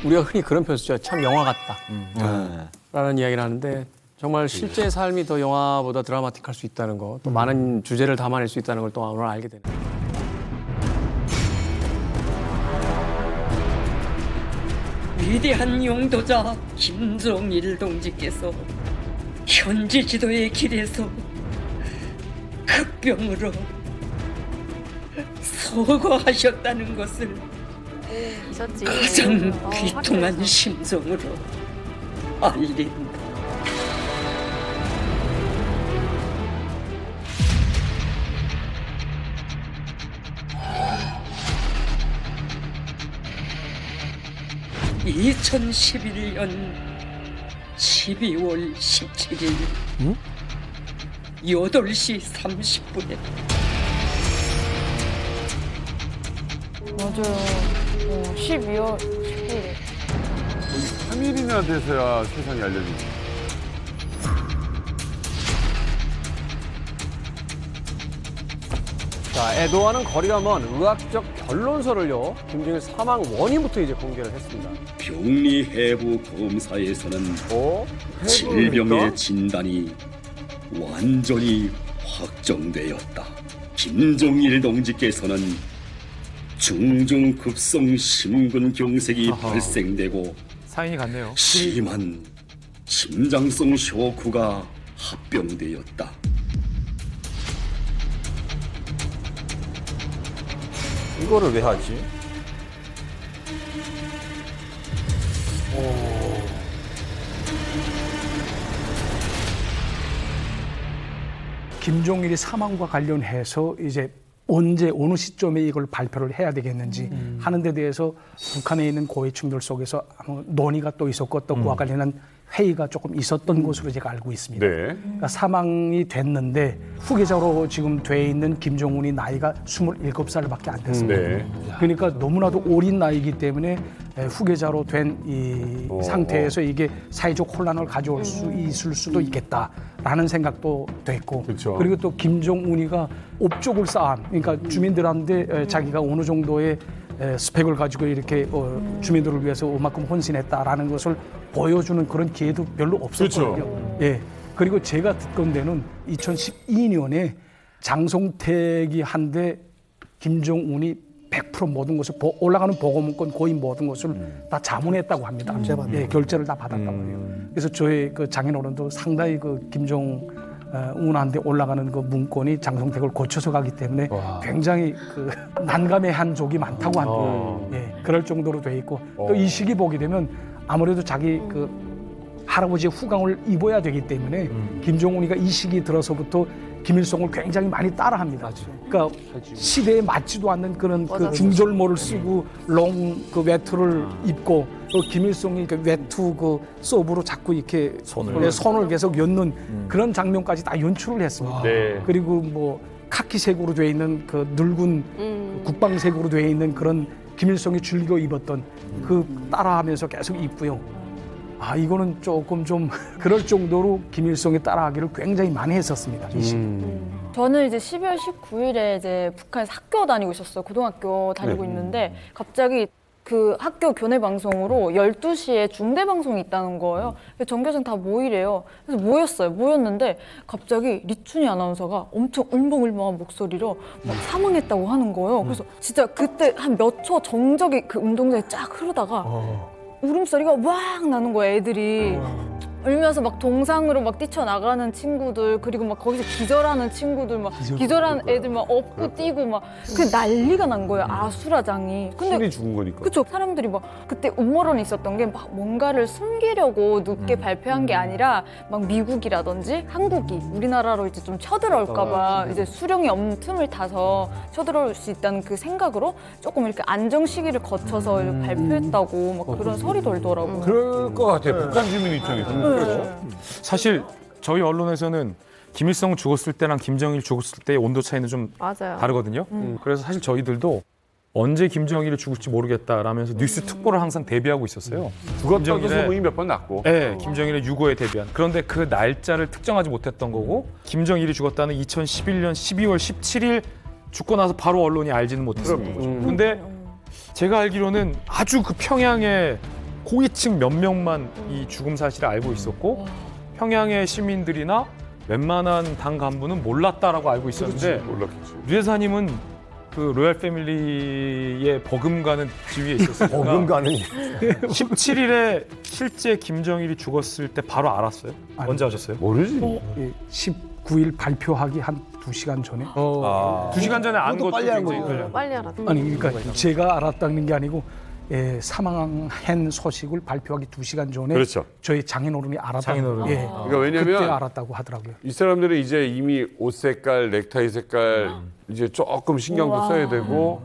[SPEAKER 12] 우리가 흔히 그런 표현 쓰죠. 참 영화 같다. 라는 이야기를 하는데 정말 실제 삶이 더 영화보다 드라마틱할 수 있다는 거, 또 많은 주제를 담아낼 수 있다는 걸 또 오늘 알게 되네요.
[SPEAKER 6] 위대한 용도자 김정일 동지께서 현지 지도의 길에서 극병으로 서거하셨다는 것을 가장 비통한 심정으로 알린다. (2011년 12월 17일) 8시 30분에
[SPEAKER 13] 맞아요. 12월 10일.
[SPEAKER 2] 3일이나 돼서야 세상에 알려지지.
[SPEAKER 12] 자, 자, 애도와는 거리가 먼 의학적 결론서를요, 김정일 사망 원인부터 이제 공개를 했습니다.
[SPEAKER 7] 병리 해부 검사에서는 질병의 진단이 완전히 확정되었다. 김정일 동지께서는 중증급성 심근경색이 발생되고
[SPEAKER 9] 사인이 같네요.
[SPEAKER 7] 심한 심장성 쇼크가 합병되었다.
[SPEAKER 23] 이거를 왜 하지?
[SPEAKER 14] 김종일이 사망과 관련해서 이제 언제 어느 시점에 이걸 발표를 해야 되겠는지 하는 데 대해서 북한에 있는 고위층들 속에서 논의가 또 있었고 또 그와 관련한 회의가 조금 있었던 것으로 제가 알고 있습니다.
[SPEAKER 2] 네.
[SPEAKER 14] 그러니까 사망이 됐는데 후계자로 지금 돼 있는 김정은이 나이가 27살밖에 안 됐습니다.
[SPEAKER 2] 네.
[SPEAKER 14] 그러니까 너무나도 어린 나이이기 때문에 후계자로 된 이 상태에서 이게 사회적 혼란을 가져올 수 있을 수도 있겠다라는 생각도 됐고 그리고 또 김정은이가 업적을 쌓은 그러니까 주민들한테 자기가 어느 정도의 스펙을 가지고 이렇게 주민들을 위해서 이만큼 헌신했다라는 것을 보여주는 그런 기회도 별로 없었거든요. 예. 그리고 제가 듣건대는 2012년에 장성택이 한데 김정은이 100% 모든 것을 올라가는 보고문건 거의 모든 것을 다 자문했다고 합니다. 예, 결제를 다 받았다고 해요. 그래서 저희 그 장인어른도 상당히 그 김정은한테 올라가는 그 문건이 장성택을 거쳐서 가기 때문에 굉장히 그 난감해한 적이 많다고 합니다. 예, 그럴 정도로 돼 있고 또 이 시기 보게 되면 아무래도 자기 그 할아버지의 후광을 입어야 되기 때문에 김정은이가 이 시기 들어서부터 김일성을 굉장히 많이 따라합니다. 그러니까 시대에 맞지도 않는 그런 그 중절모를 쓰고 롱 그 외투를 입고 또 김일성이 그 외투 그 서브로 자꾸 이렇게 손을 계속 연 그런 장면까지 다 연출을 했습니다.
[SPEAKER 2] 네.
[SPEAKER 14] 그리고 뭐 카키색으로 돼 있는 그 늙은 국방색으로 돼 있는 그런 김일성이 즐겨 입었던 그 따라하면서 계속 입고요. 아 이거는 조금 좀 그럴 정도로 김일성이 따라하기를 굉장히 많이 했었습니다.
[SPEAKER 15] 저는 이제 12월 19일에 이제 북한에서 학교 다니고 있었어요. 고등학교 다니고 있는데 갑자기 그 학교 교내 방송으로 12시에 중대 방송이 있다는 거예요. 전교생 다 모이래요. 그래서 모였는데 갑자기 리춘희 아나운서가 엄청 울먹울먹한 목소리로 막 사망했다고 하는 거예요. 그래서 진짜 그때 한 몇 초 정적이 그 운동장에 쫙 흐르다가 울음소리가 왁 나는 거예요, 애들이. 울면서 막 동상으로 막 뛰쳐나가는 친구들, 그리고 막 거기서 기절하는 친구들, 막 기절하는 애들 막 업고 뛰고 막 그 난리가 난 거예요, 아수라장이. 근데
[SPEAKER 2] 술이 죽은 거니까.
[SPEAKER 15] 그쵸. 사람들이 막 그때 음모론이 있었던 게 막 뭔가를 숨기려고 늦게 발표한 게 아니라 막 미국이라든지 한국이 우리나라로 이제 좀 쳐들어올까봐 이제 수령이 없는 틈을 타서 쳐들어올 수 있다는 그 생각으로 조금 이렇게 안정 시기를 거쳐서 발표했다고 막 그런 설이 돌더라고요.
[SPEAKER 2] 그럴 것 같아요. 북한 주민 입장에서는. 그렇죠.
[SPEAKER 9] 사실 저희 언론에서는 김일성 죽었을 때랑 김정일 죽었을 때의 온도 차이는 좀
[SPEAKER 15] 맞아요.
[SPEAKER 9] 다르거든요. 그래서 사실 저희들도 언제 김정일이 죽을지 모르겠다라면서 뉴스 특보를 항상 대비하고 있었어요.
[SPEAKER 2] 죽었다고 소문이 몇 번 났고.
[SPEAKER 9] 네, 김정일의 유고에 대비한. 그런데 그 날짜를 특정하지 못했던 거고 김정일이 죽었다는 2011년 12월 17일 죽고 나서 바로 언론이 알지는 못했던 거죠. 근데 제가 알기로는 아주 그 평양의 고위층 몇 명만 이 죽음 사실을 알고 있었고 평양의 시민들이나 웬만한 당 간부는 몰랐다라고 알고 있었는데
[SPEAKER 2] 몰랐겠지.
[SPEAKER 9] 류 여사님은 그 로얄 패밀리의 버금가는 지위에 있었으니까
[SPEAKER 17] 버금가는
[SPEAKER 9] 17일에 실제 김정일이 죽었을 때 바로 알았어요? 언제 아셨어요?
[SPEAKER 2] 모르지.
[SPEAKER 14] 19일 발표하기 한 2시간 전에.
[SPEAKER 9] 2시간 전에 안 것도 굉장히 걸려요.
[SPEAKER 15] 빨리 알았다.
[SPEAKER 14] 아니 그러니까 제가 알았다는 게 아니고 사망한 소식을 발표하기 2시간 전에
[SPEAKER 2] 그렇죠.
[SPEAKER 14] 저희 장인어른이 알았다고.
[SPEAKER 2] 그러니까 왜냐면
[SPEAKER 14] 그때 알았다고 하더라고요.
[SPEAKER 2] 이 사람들은 이제 이미 옷 색깔, 넥타이 색깔 이제 조금 신경도 써야 되고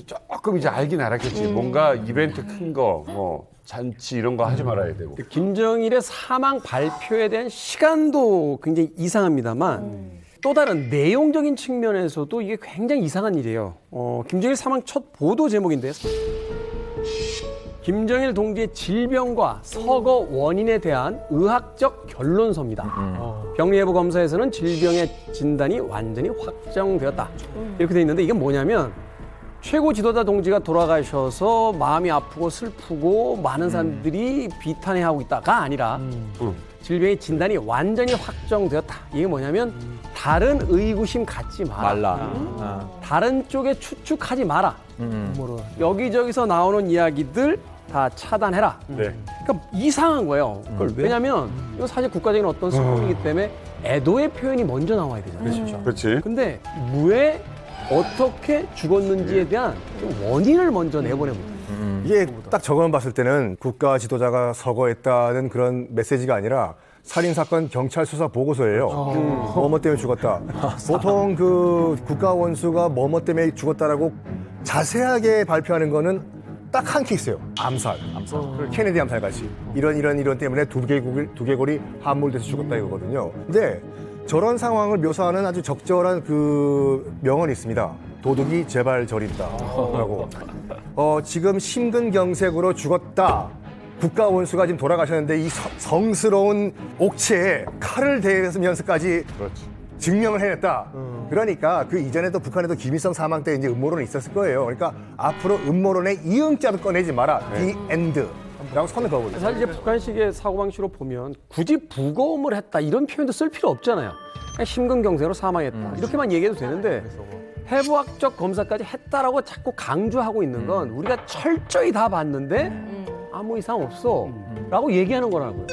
[SPEAKER 2] 조금 이제 알긴 알았겠지. 뭔가 이벤트 큰 거, 뭐 잔치 이런 거 하지 말아야 되고.
[SPEAKER 12] 김정일의 사망 발표에 대한 시간도 굉장히 이상합니다만 또 다른 내용적인 측면에서도 이게 굉장히 이상한 일이에요. 김정일 사망 첫 보도 제목인데 김정일 동지의 질병과 서거 원인에 대한 의학적 결론서입니다. 병리해부 검사에서는 질병의 진단이 완전히 확정되었다. 이렇게 돼 있는데 이게 뭐냐면 최고 지도자 동지가 돌아가셔서 마음이 아프고 슬프고 많은 사람들이 비탄해하고 있다가 아니라 질병의 진단이 완전히 확정되었다. 이게 뭐냐면 다른 의구심 갖지 마라. 다른 쪽에 추측하지 마라. 여기저기서 나오는 이야기들 다 차단해라. 그러니까 이상한 거예요. 왜냐하면 이거 사실 국가적인 어떤 사건이기 때문에 애도의 표현이 먼저 나와야 되잖아요.
[SPEAKER 2] 그렇지.
[SPEAKER 12] 근데 왜 어떻게 죽었는지에 대한 좀 원인을 먼저 내보내면
[SPEAKER 17] 이게 딱 저것만 봤을 때는 국가 지도자가 서거했다는 그런 메시지가 아니라 살인사건 경찰 수사 보고서예요. 뭐뭐 때문에 죽었다. 보통 그 국가 원수가 뭐뭐 때문에 죽었다라고 자세하게 발표하는 거는 딱 한 케이스예요. 암살. 케네디 암살 같이. 이런 때문에 두개골이 함몰돼서 죽었다 이거거든요. 근데 저런 상황을 묘사하는 아주 적절한 그 명언이 있습니다. 도둑이 제발 저린다라고. 지금 심근경색으로 죽었다. 국가 원수가 지금 돌아가셨는데 이 성스러운 옥체에 칼을 대면서까지 증명을 해냈다. 그러니까 그 이전에도 북한에도 김일성 사망 때 이제 음모론이 있었을 거예요. 그러니까 앞으로 음모론의 이응자도 꺼내지 마라. The end. 라고 선을 그어버리죠.
[SPEAKER 12] 사실 이제 북한식의 사고방식으로 보면 굳이 부검을 했다 이런 표현도 쓸 필요 없잖아요. 그냥 심근경색으로 사망했다 이렇게만 얘기해도 되는데 해부학적 검사까지 했다라고 자꾸 강조하고 있는 건 우리가 철저히 다 봤는데 아무 이상 없어 라고 얘기하는 거라고요.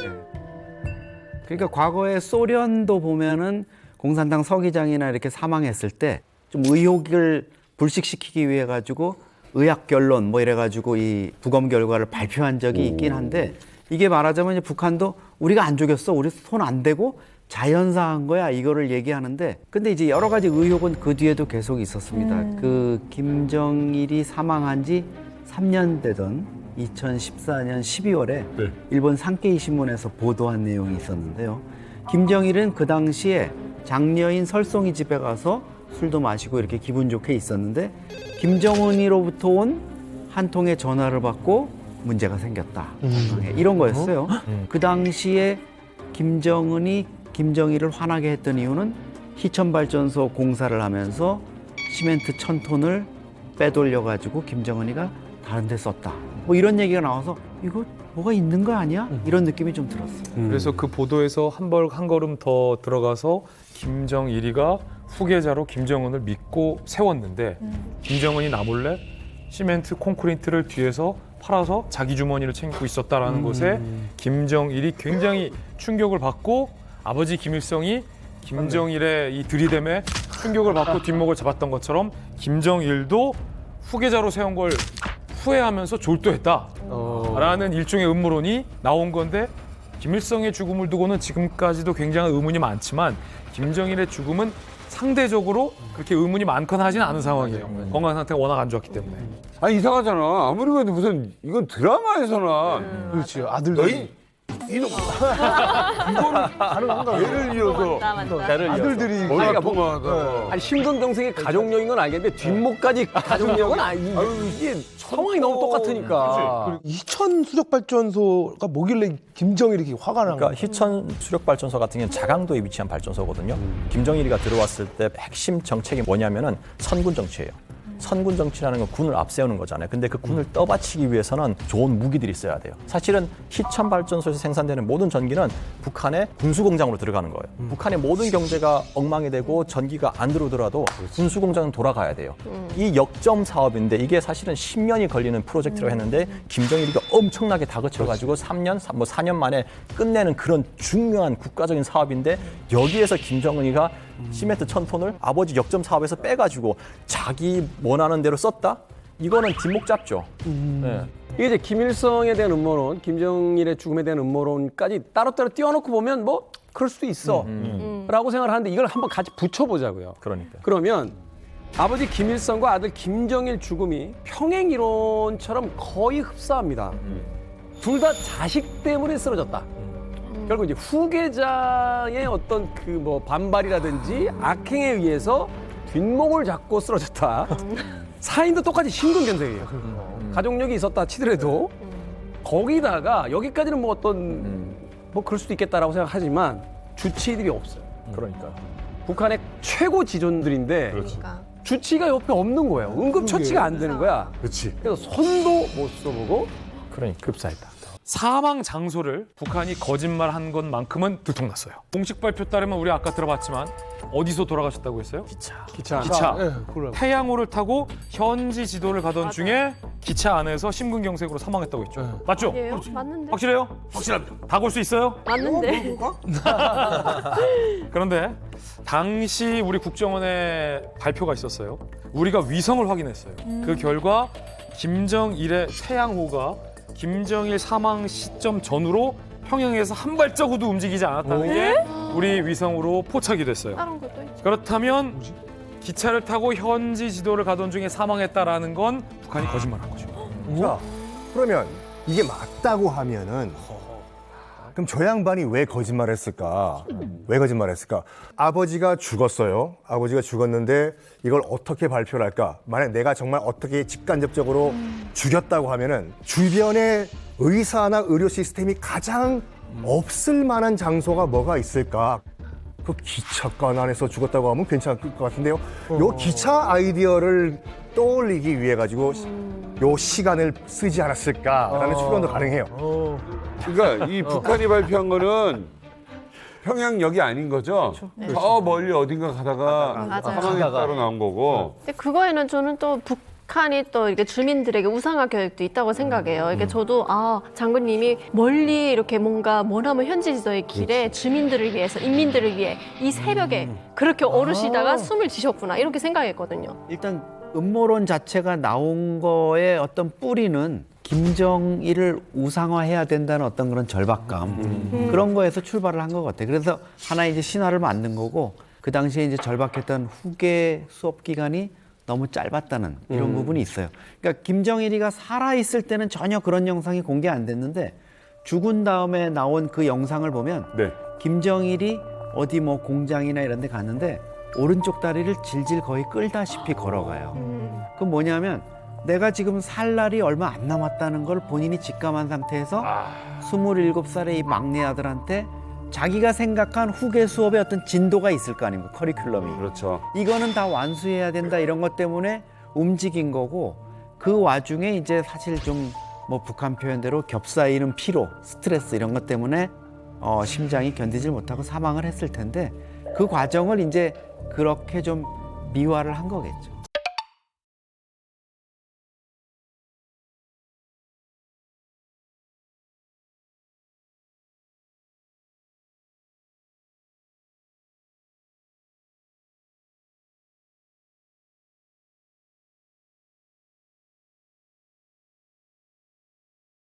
[SPEAKER 1] 그러니까 과거에 소련도 보면은 공산당 서기장이나 이렇게 사망했을 때 좀 의혹을 불식시키기 위해 가지고 의학 결론 뭐 이래 가지고 이 부검 결과를 발표한 적이 있긴 한데 이게 말하자면 이제 북한도 우리가 안 죽였어. 우리 손 안 대고 자연사한 거야. 이거를 얘기하는데 근데 이제 여러 가지 의혹은 그 뒤에도 계속 있었습니다. 그 김정일이 사망한 지 3년 되던 2014년 12월에 일본 산케이 신문에서 보도한 내용이 있었는데요. 김정일은 그 당시에 장녀인 설송이 집에 가서 술도 마시고 이렇게 기분 좋게 있었는데 김정은이로부터 온 한 통의 전화를 받고 문제가 생겼다. 이런 거였어요. 그 당시에 김정은이 김정일을 화나게 했던 이유는 희천발전소 공사를 하면서 시멘트 1000톤을 빼돌려가지고 김정은이가 다른 데 썼다. 뭐 이런 얘기가 나와서 이거 뭐가 있는 거 아니야? 이런 느낌이 좀 들었어요.
[SPEAKER 9] 그래서 그 보도에서 한 걸음 더 들어가서 김정일이가 후계자로 김정은을 믿고 세웠는데 김정은이 나몰래 시멘트 콘크리트를 뒤에서 팔아서 자기 주머니를 챙기고 있었다라는 것에 김정일이 굉장히 충격을 받고 아버지 김일성이 김정일의 이 들이댐에 충격을 받고 뒷목을 잡았던 것처럼 김정일도 후계자로 세운 걸 후회하면서 졸도했다라는 일종의 음모론이 나온 건데 김일성의 죽음을 두고는 지금까지도 굉장한 의문이 많지만 김정일의 죽음은 상대적으로 그렇게 의문이 많거나 하지는 않은 상황이에요. 건강 상태가 워낙 안 좋았기 때문에.
[SPEAKER 2] 아니 이상하잖아. 아무리 그래도 무슨 이건 드라마에서나
[SPEAKER 10] 그렇지. 아들들이
[SPEAKER 2] 이놈 이거를 예를 이어서
[SPEAKER 10] 아들들이
[SPEAKER 12] 아니 심근경색이 가족력인 건 알겠는데 뒷목까지 가족력은 이게 상황이 너무 똑같으니까.
[SPEAKER 10] 희천 수력발전소가 뭐길래 김정일이 이렇게 화가 난 거야?
[SPEAKER 23] 그러니까 희천 수력발전소 같은 경우는 자강도에 위치한 발전소거든요. 김정일이가 들어왔을 때 핵심 정책이 뭐냐면은 선군 정치예요. 선군 정치라는 건 군을 앞세우는 거잖아요. 근데 그 군을 떠받치기 위해서는 좋은 무기들이 있어야 돼요. 사실은 희천 발전소에서 생산되는 모든 전기는 북한의 군수 공장으로 들어가는 거예요. 북한의 모든 경제가 엉망이 되고 전기가 안 들어오더라도 군수 공장은 돌아가야 돼요. 이 역점 사업인데 이게 사실은 10년이 걸리는 프로젝트라고 했는데 김정일이가 엄청나게 다그쳐가지고 4년 만에 끝내는 그런 중요한 국가적인 사업인데 여기에서 김정은이가 시멘트 1000톤을 아버지 역점 사업에서 빼가지고 자기 원하는 대로 썼다? 이거는 뒷목 잡죠. 네.
[SPEAKER 12] 이게 이제 김일성에 대한 음모론, 김정일의 죽음에 대한 음모론까지 따로따로 띄워놓고 보면 뭐 그럴 수도 있어 라고 생각을 하는데 이걸 한번 같이 붙여보자고요.
[SPEAKER 23] 그러니까.
[SPEAKER 12] 그러면 아버지 김일성과 아들 김정일 죽음이 평행이론처럼 거의 흡사합니다. 둘 다 자식 때문에 쓰러졌다. 결국 이제 후계자의 어떤 그 뭐 반발이라든지 악행에 의해서 뒷목을 잡고 쓰러졌다. 사인도 똑같이 심근경색이에요. 가족력이 있었다 치더라도 거기다가 여기까지는 뭐 어떤 뭐 그럴 수도 있겠다라고 생각하지만 주치의들이 없어요.
[SPEAKER 17] 그러니까
[SPEAKER 12] 북한의 최고 지존들인데 주치의가 옆에 없는 거예요. 응급 처치가 안 되는 거야.
[SPEAKER 21] 그렇지.
[SPEAKER 12] 그래서 손도 못 써보고 급사했다.
[SPEAKER 9] 사망 장소를 북한이 거짓말한 것만큼은 들통났어요. 공식 발표 따르면 우리 아까 들어봤지만 어디서 돌아가셨다고 했어요? 기차.
[SPEAKER 12] 예,
[SPEAKER 9] 태양호를 타고 현지 지도를 가던 중에 기차 안에서 심근경색으로 사망했다고 했죠. 맞죠?
[SPEAKER 4] 아니에요? 맞는데.
[SPEAKER 9] 확실해요? 확실합니다. 다 볼 수 있어요?
[SPEAKER 4] 맞는데.
[SPEAKER 9] 그런데 당시 우리 국정원의 발표가 있었어요. 우리가 위성을 확인했어요. 그 결과 김정일의 태양호가 김정일 사망 시점 전후로 평양에서 한 발자국도 움직이지 않았다는 게 우리 위성으로 포착이 됐어요.
[SPEAKER 4] 다른 것도 있죠.
[SPEAKER 9] 그렇다면 기차를 타고 현지 지도를 가던 중에 사망했다라는 건 북한이 거짓말한 거죠.
[SPEAKER 17] 자, 그러면 이게 맞다고 하면은 그럼 저 양반이 왜 거짓말했을까? 왜 거짓말했을까? 아버지가 죽었어요. 아버지가 죽었는데 이걸 어떻게 발표를 할까? 만약 내가 정말 어떻게 직간접적으로 죽였다고 하면은 주변에 의사나 의료 시스템이 가장 없을 만한 장소가 뭐가 있을까? 그 기차관 안에서 죽었다고 하면 괜찮을 것 같은데요. 요 기차 아이디어를 떠올리기 위해 가지고 요 시간을 쓰지 않았을까라는 추론도 가능해요.
[SPEAKER 2] 그러니까 이 북한이 발표한 거는 평양역이 아닌 거죠? 저 멀리 어딘가 가다가
[SPEAKER 4] 맞아요.
[SPEAKER 2] 사망했다로 나온 거고.
[SPEAKER 4] 근데 그거에는 저는 또 북한이 또 이렇게 주민들에게 우상화 교육도 있다고 생각해요. 이게 저도 장군님이 멀리 이렇게 뭔가 머나먼 현지 지도의 길에 주민들을 위해서, 인민들을 위해 이 새벽에 그렇게 오르시다가 숨을 지셨구나 이렇게 생각했거든요.
[SPEAKER 1] 일단 음모론 자체가 나온 거의 어떤 뿌리는 김정일을 우상화해야 된다는 어떤 그런 절박감 그런 거에서 출발을 한 것 같아요. 그래서 하나의 이제 신화를 만든 거고 그 당시에 이제 절박했던 후계 수업 기간이 너무 짧았다는 이런 부분이 있어요. 그러니까 김정일이가 살아 있을 때는 전혀 그런 영상이 공개 안 됐는데 죽은 다음에 나온 그 영상을 보면 김정일이 어디 뭐 공장이나 이런 데 갔는데 오른쪽 다리를 질질 거의 끌다시피 걸어가요. 그건 뭐냐면 내가 지금 살 날이 얼마 안 남았다는 걸 본인이 직감한 상태에서 27살의 이 막내 아들한테 자기가 생각한 후계 수업의 어떤 진도가 있을 거 아닙니까? 커리큘럼이.
[SPEAKER 2] 그렇죠.
[SPEAKER 1] 이거는 다 완수해야 된다 이런 것 때문에 움직인 거고 그 와중에 이제 사실 좀 뭐 북한 표현대로 겹사이는 피로, 스트레스 이런 것 때문에 심장이 견디질 못하고 사망을 했을 텐데 그 과정을 이제 그렇게 좀 미화를 한 거겠죠.